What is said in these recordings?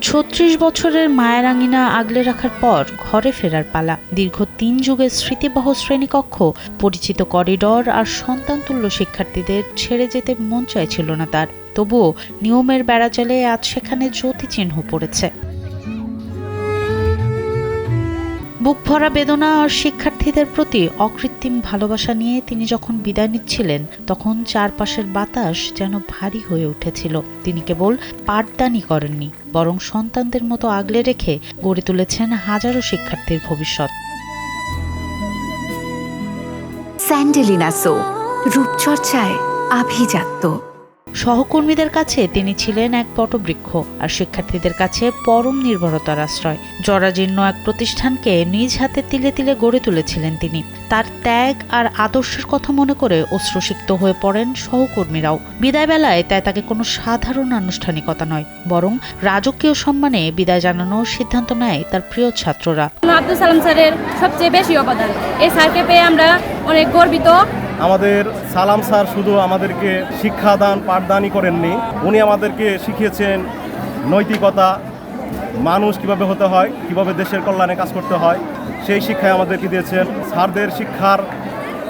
৩৬ বছরের মায়ের আঙিনা আগলে রাখার পর ঘরে ফেরার পালা। দীর্ঘ ৩ যুগের স্মৃতিবহ শ্রেণীকক্ষ, পরিচিত করিডর আর সন্তানতুল্য শিক্ষার্থীদের ছেড়ে যেতে মন চাইছিল না তার। তবুও নিয়মের বেড়াজালে আজ সেখানে জ্যোতিচিহ্ন পড়েছে। বুক ভরা বেদনা আর শিক্ষার্থীদের প্রতি অকৃত্রিম ভালোবাসা নিয়ে তিনি যখন বিদায় নিচ্ছিলেন, তখন চারপাশের বাতাস যেন ভারী হয়ে উঠেছিল। তিনি কেবল পাঠদানই করেননি, বরং সন্তানদের মতো আগলে রেখে গড়ে তুলেছেন হাজারো শিক্ষার্থীর ভবিষ্যৎ। স্যান্ডেলিনা সো, রূপচর্চায় আভিজাত্য। সহকর্মীদের কাছে তিনি ছিলেন এক বটবৃক্ষ, আর শিক্ষার্থীদের কাছে পরম নির্ভরতার আশ্রয়। জরাজীর্ণ এক প্রতিষ্ঠানকে নিজ হাতে তিলে তিলে গড়ে তুলেছিলেন তিনি। তার ত্যাগ আর আদর্শের কথা মনে করে অশ্রুসিক্ত হয়ে পড়েন সহকর্মীরাও। বিদায় বেলায় তাই তাকে কোনো সাধারণ আনুষ্ঠানিকতা নয়, বরং রাজকীয় সম্মানে বিদায় জানানোর সিদ্ধান্ত নেয় তার প্রিয় ছাত্ররা। আব্দুল সালাম স্যারের সবচেয়ে বেশি অবদান, এই স্যারকে পেয়ে আমরা অনেক গর্বিত। আমাদের সালাম স্যার শুধু আমাদেরকে শিক্ষাদান পাঠদানই করেননি, উনি আমাদেরকে শিখিয়েছেন নৈতিকতা, মানুষ কিভাবে হতে হয়, কিভাবে দেশের কল্যাণে কাজ করতে হয়, সেই শিক্ষায় আমাদেরকে দিয়েছেন। স্যারদের শিক্ষার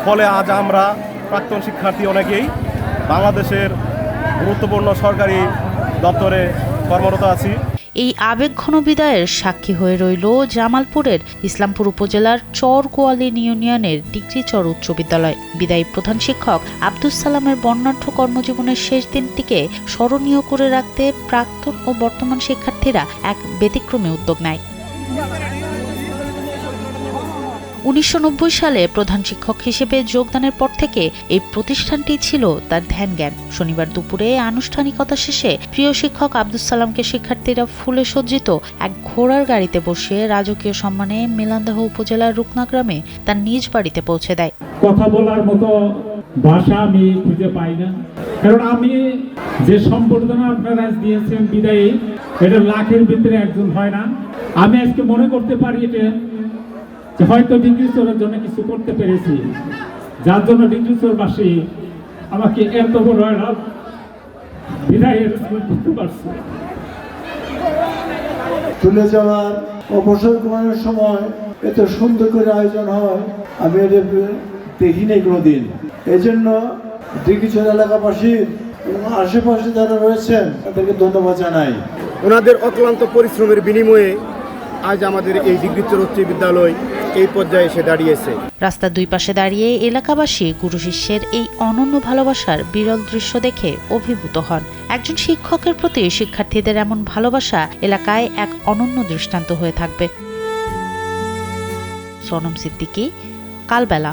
ফলে আজ আমরা প্রাক্তন শিক্ষার্থী অনেকেই বাংলাদেশের গুরুত্বপূর্ণ সরকারি দপ্তরে কর্মরত আছি। এই আবেগঘন বিদায়ের সাক্ষী হয়ে রইল জামালপুরের ইসলামপুর উপজেলার চর গোয়ালিন ইউনিয়নের ডিগ্রিচর উচ্চ বিদ্যালয়। বিদায়ী প্রধান শিক্ষক আব্দুস সালামের বর্ণাঢ্য কর্মজীবনের শেষ দিনটিকে স্মরণীয় করে রাখতে প্রাক্তন ও বর্তমান শিক্ষার্থীরা এক ব্যতিক্রমী উদ্যোগ নেয়। ১৯৯০ সালে প্রধান শিক্ষক হিসেবে যোগদানের পর থেকে এই প্রতিষ্ঠানটি ছিল তার ধ্যান জ্ঞান। শনিবার দুপুরে আনুষ্ঠানিকতা শেষে প্রিয় শিক্ষক আব্দুস সালামকে শিক্ষার্থীরা ফুলে সজ্জিত এক ঘোড়ার গাড়িতে বসিয়ে রাজকীয় সম্মানে মেলান্দাহ উপজেলার রুকনা গ্রামে তার নিজ বাড়িতে পৌঁছে দেয়। কথা বলার মতো ভাষা আমি খুঁজে পাই না, কারণ আমি যে সম্বর্ধনা আপনারা দিয়েছেন বিদায়ী, এটা লাখের ভিতরে একজন হয় না। আমি আজকে মনে করতে পারি এটা হয়তো ডিগ্রিচরের জন্য কিছু করতে পেরেছি, যার জন্য ডিগ্রিচরবাসী আমাকে এত বড় বিদায়ের করতে পারছে। চলে যাওয়ার অবসর গ্রহণের সময় এত সুন্দর করে আয়োজন হয় আমি এটা দেখিনি কোনোদিন। এই জন্য ডিগ্রিচর এলাকাবাসী এবং আশেপাশে যারা রয়েছেন তাদেরকে ধন্যবাদ জানাই। ওনাদের অক্লান্ত পরিশ্রমের বিনিময়ে আজ আমাদের এই ডিগ্রিচর উচ্চ বিদ্যালয় এই পর্যায়ে এসে দাঁড়িয়েছে। রাস্তার দুই পাশে দাঁড়িয়ে এলাকাবাসী গুরু শিষ্যের এই অনন্য ভালোবাসার বিরল দৃশ্য দেখে অভিভূত হন। একজন শিক্ষকের প্রতি শিক্ষার্থীদের এমন ভালোবাসা এলাকায় এক অনন্য দৃষ্টান্ত হয়ে থাকবে। সোনম সিদ্দিকী, কালবেলা।